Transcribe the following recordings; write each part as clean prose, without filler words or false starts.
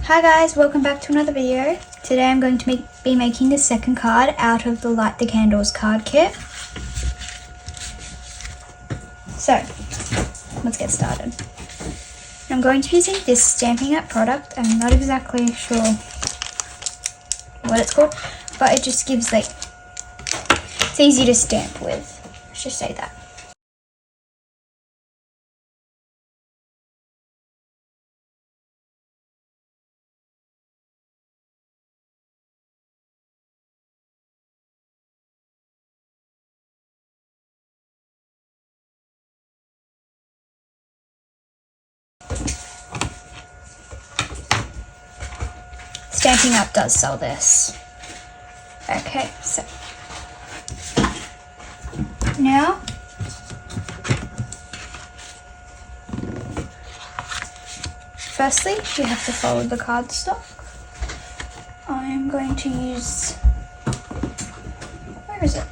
Hi guys, welcome back to another video. Today I'm going to be making the second card out of the Light the Candles card kit. So, let's get started. I'm going to be using this Stampin' Up product. I'm not exactly sure what it's called, but it just gives it's easy to stamp with. Let's just say that. Stampin' Up does sell this. Okay, so now firstly you have to fold the cardstock. I'm going to use, where is it?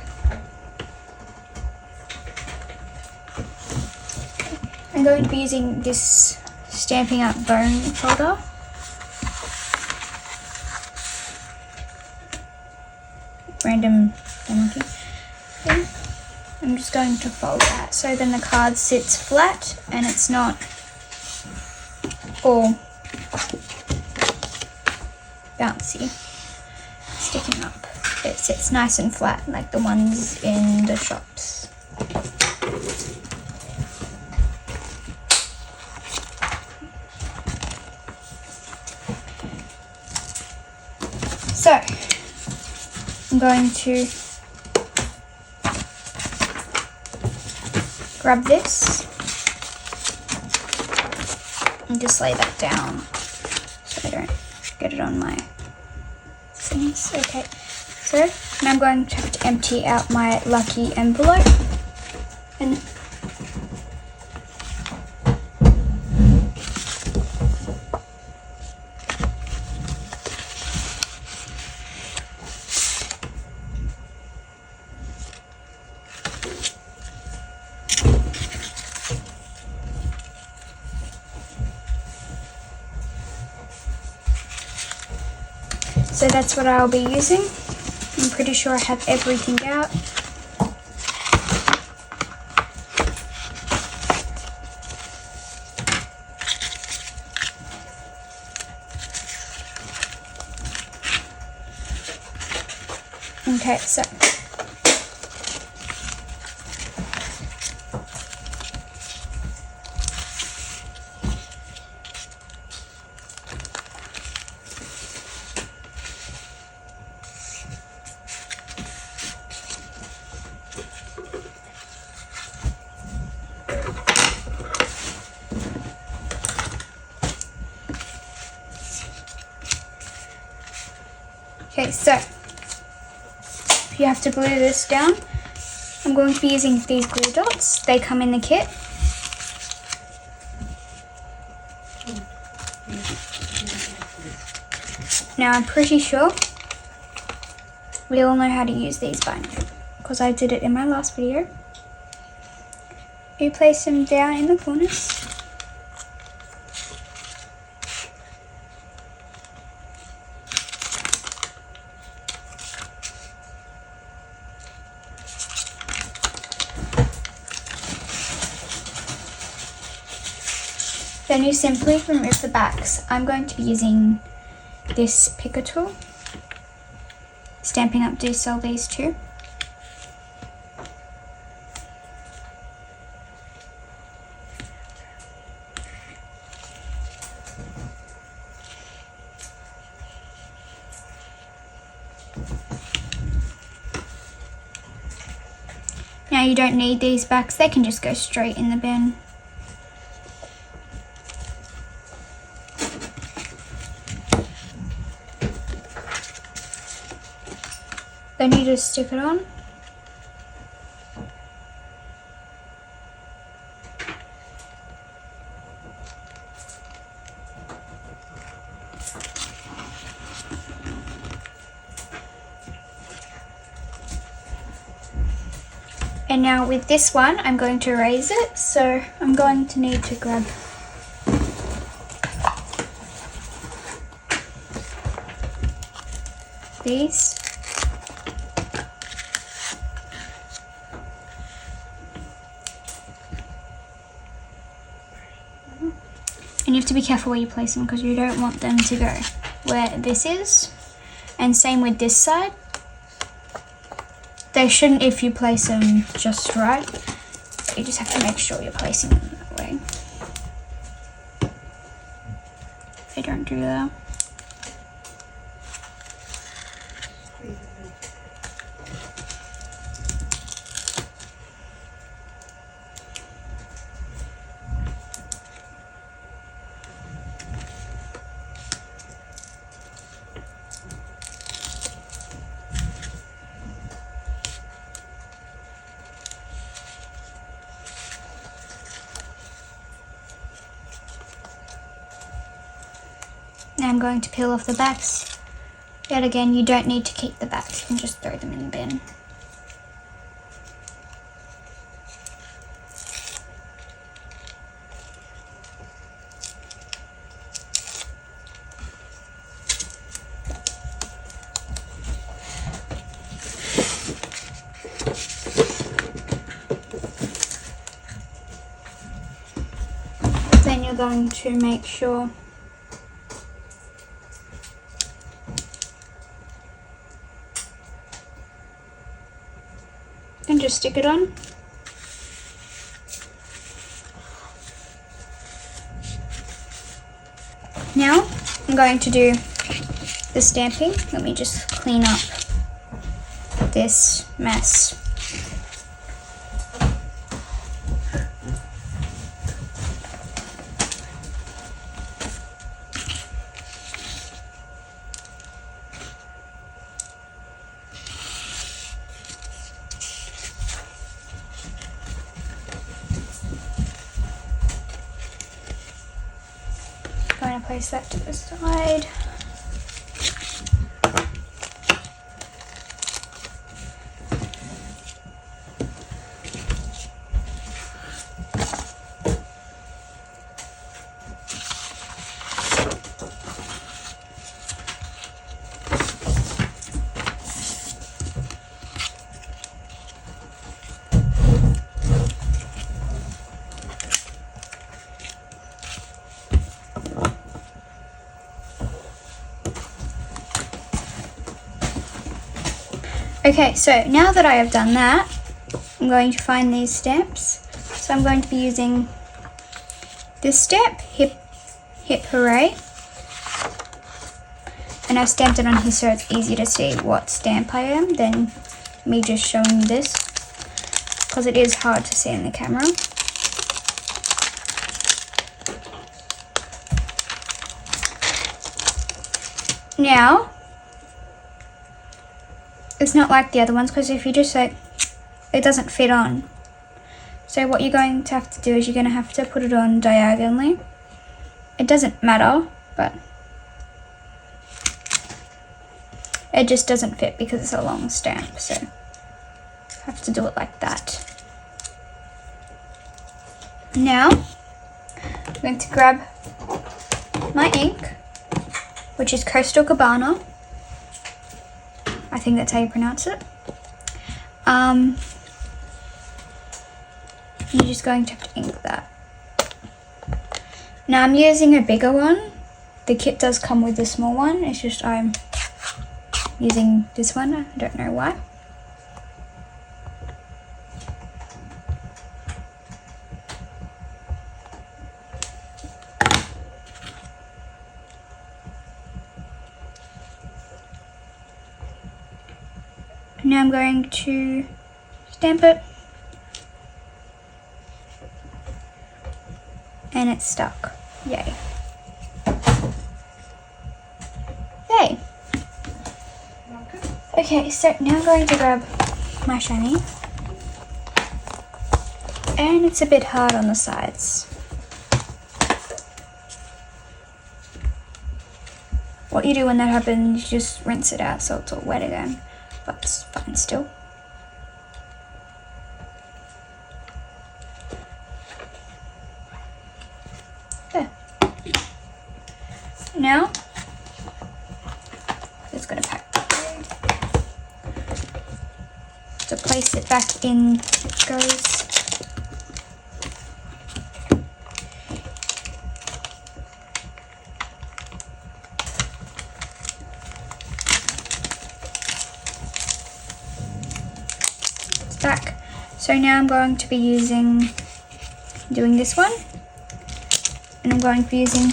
I'm going to be using this Stampin' Up bone folder. Random monkey thing. I'm just going to fold that so then the card sits flat and it's not all bouncy, sticking up. It sits nice and flat like the ones in the shops. So I'm going to grab this and just lay that down so I don't get it on my things. Okay, so now I'm going to have to empty out my lucky envelope and so that's what I'll be using. I'm pretty sure I have everything out. Okay, so you have to glue this down. I'm going to be using these glue dots. They come in the kit. Now I'm pretty sure we all know how to use these by now because I did it in my last video. You place them down in the corners. Then you simply remove the backs. I'm going to be using this picker tool. Stampin' Up do sell these too. Now you don't need these backs, they can just go straight in the bin. Then you just stick it on. And now with this one, I'm going to erase it. So I'm going to need to grab these. And you have to be careful where you place them because you don't want them to go where this is. And same with this side. They shouldn't if you place them just right. You just have to make sure you're placing them that way. If they don't do that. Now I'm going to peel off the backs. Yet again, you don't need to keep the backs, you can just throw them in the bin. Then you're going to make sure and just stick it on. Now I'm going to do the stamping. Let me just clean up this mess. Going to place that to the side. Okay, so now that I have done that, I'm going to find these stamps. So I'm going to be using this stamp, Hip Hooray. And I've stamped it on here so it's easier to see what stamp I am than me just showing this, because it is hard to see in the camera. Now, it's not like the other ones, because if you just like, it doesn't fit on. So what you're going to have to do is you're going to have to put it on diagonally. It doesn't matter, but it just doesn't fit because it's a long stamp, so I have to do it like that. Now, I'm going to grab my ink, which is Coastal Cabana. I think that's how you pronounce it. You're just going to have to ink that. Now I'm using a bigger one. The kit does come with a small one. It's just I'm using this one. I don't know why. Now I'm going to stamp it. And it's stuck. Yay. Yay. Okay, so now I'm going to grab my chamois. And it's a bit hard on the sides. What you do when that happens, you just rinse it out so it's all wet again. But it's fine still. There. Now, just gonna pack that away. place it back in. It goes. It's back. So now I'm going to be doing this one, and I'm going to be using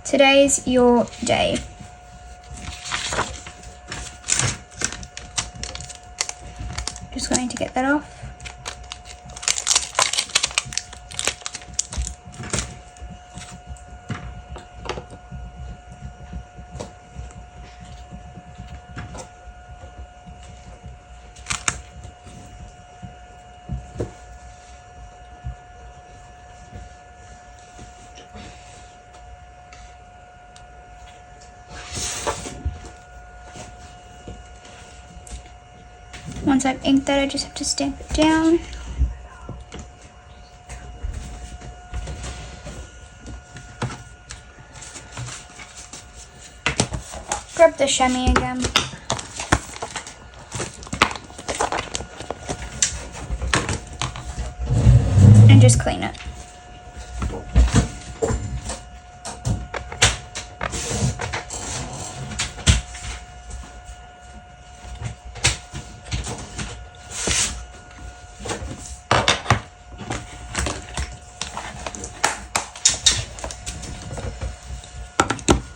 Today's Your Day. Just going to get that off. Once I've inked that, I just have to stamp it down. Grab the chamois again. And just clean it.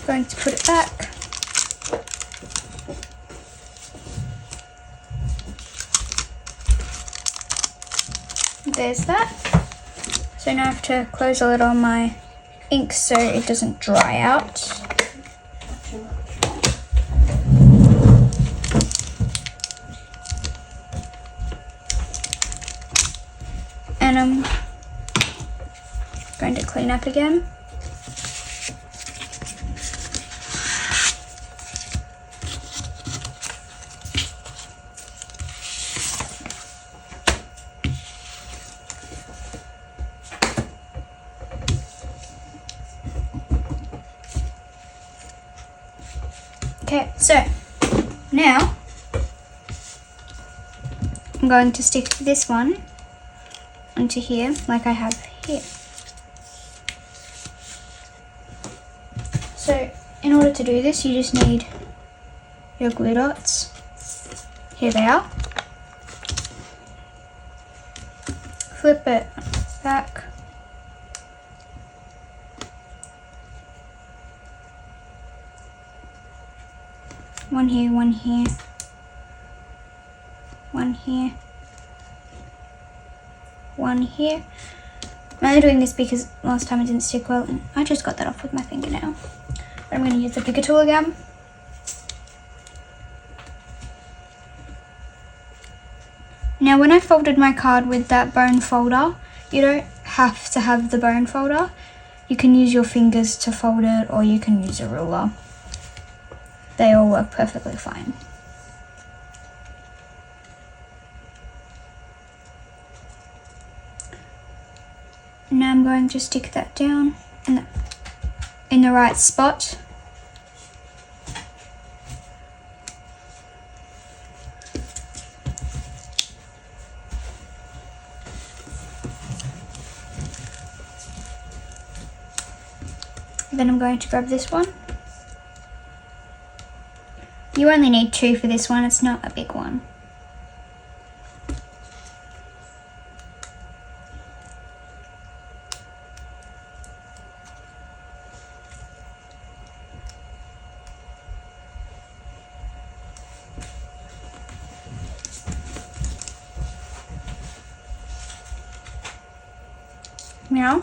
Going to put it back. There's that. So now I have to close a lid on my ink so it doesn't dry out. And I'm going to clean up again. Okay, so now I'm going to stick this one onto here like I have here. So in order to do this, you just need your glue dots. Here they are. Flip it back. One here, one here, one here, one here. I'm only doing this because last time it didn't stick well, and I just got that off with my fingernail. But I'm going to use the picker tool again. Now when I folded my card with that bone folder, you don't have to have the bone folder. You can use your fingers to fold it, or you can use a ruler. They all work perfectly fine. Now I'm going to stick that down in the right spot. Then I'm going to grab this one. You only need 2 for this one, it's not a big one. Now,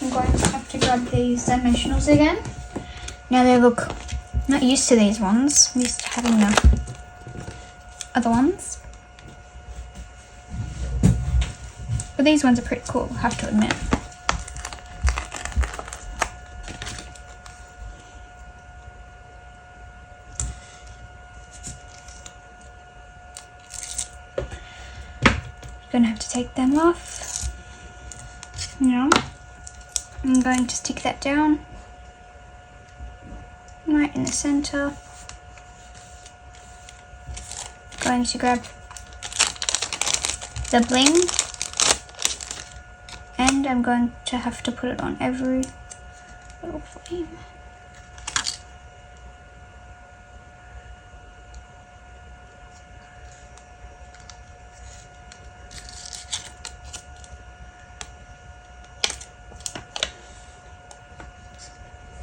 I'm going to have to grab these dimensionals again. Now they look, I'm not used to these ones, I'm used to having the other ones. But these ones are pretty cool, I have to admit. You're gonna have to take them off. Now, I'm going to stick that down right in the center. going to grab the bling, and I'm going to have to put it on every little flame.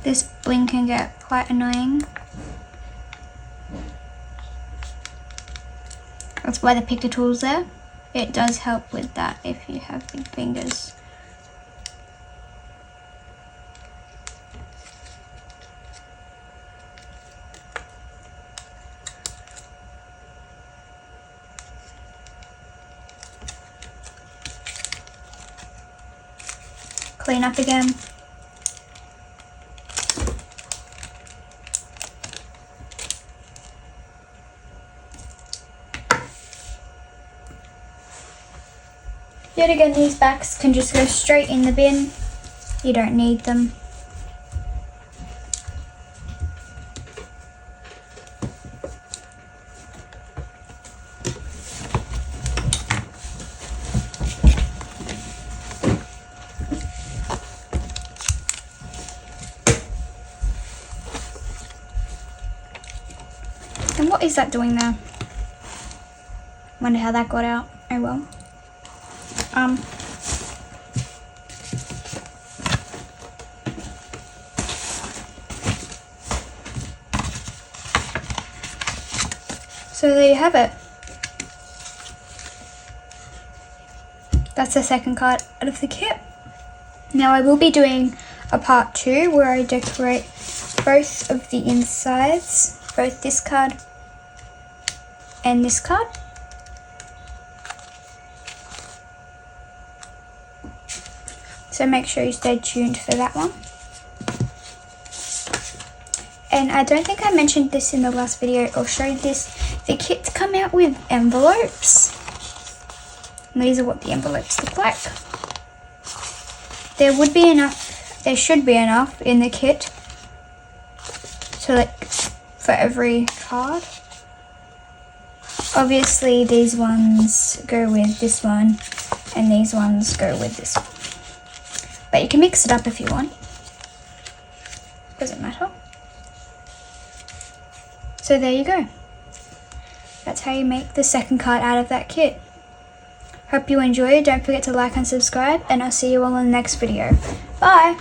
This bling can get quite annoying. That's why the picker tool's there. It does help with that if you have big fingers. Clean up again. Yet again, these backs can just go straight in the bin. You don't need them. And what is that doing there? Wonder how that got out. Oh well. So there you have it. That's the second card out of the kit. Now I will be doing a part 2 where I decorate both of the insides, both this card and this card. So make sure you stay tuned for that one. And I don't think I mentioned this in the last video or showed this. The kits come out with envelopes. And these are what the envelopes look like. There would be enough, there should be enough in the kit to like for every card. Obviously these ones go with this one and these ones go with this one. But you can mix it up if you want. Doesn't matter. So there you go. That's how you make the second card out of that kit. Hope you enjoyed. Don't forget to like and subscribe, and I'll see you all in the next video. Bye!